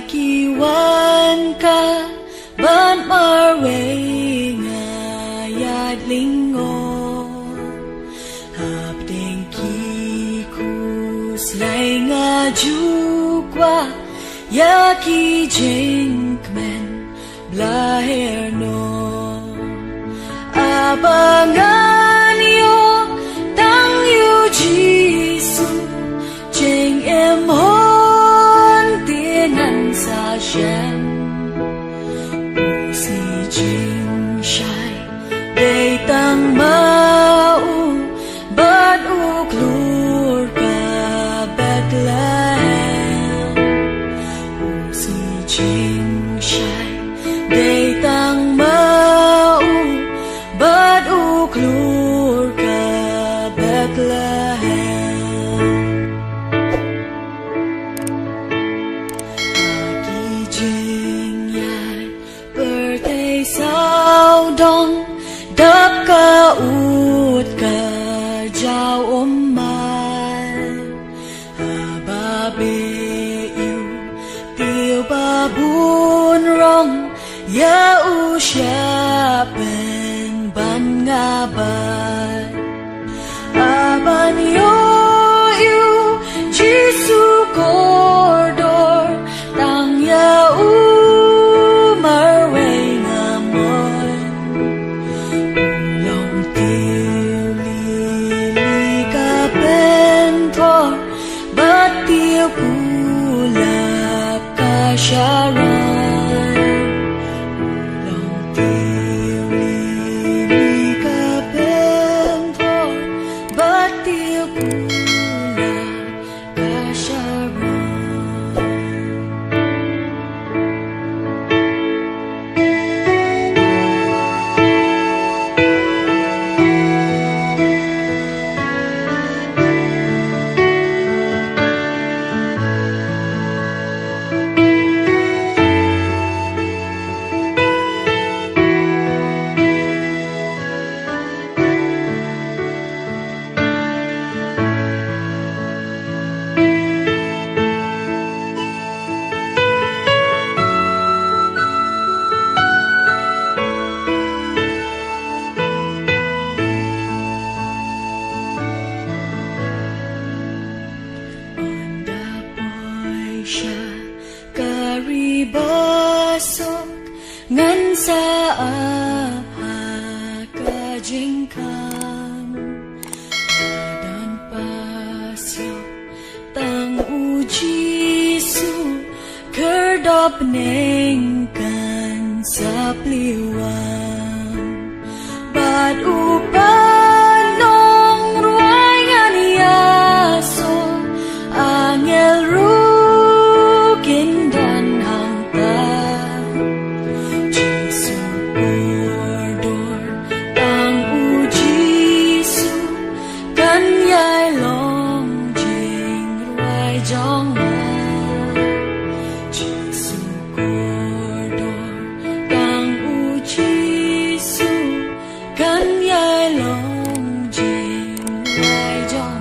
kiwan ka ban marway ngayat lingo habdeng kikus lay nga jukwa yaki jinkmen blaherno abangan yo tang yu jisu jing em hon tinan sa shem si jing shai day tang mau bad u klur ka Bethlehem si jing shai day tang mau bad u klur ka Bethlehem sao đông đắp ca út ca giao ôm mai ba bê yêu tiêu ba buồn rong ya u sha ben ban nga ban ban yo yêu Giêsu cordor tang ya u pulap kasyaran long tiuli ka bentor batil pulap kasyaran karibasok ngan sa apa kajingkam dan pasyok tang ujisu kerdop nengkan sa pliwang bad upanong ruangan yaso angel dan hangtan Jesu bordor tang ujisu kan yai long jing ruai jong Jesu bordor tang ujisu kan yai long jing ruai jong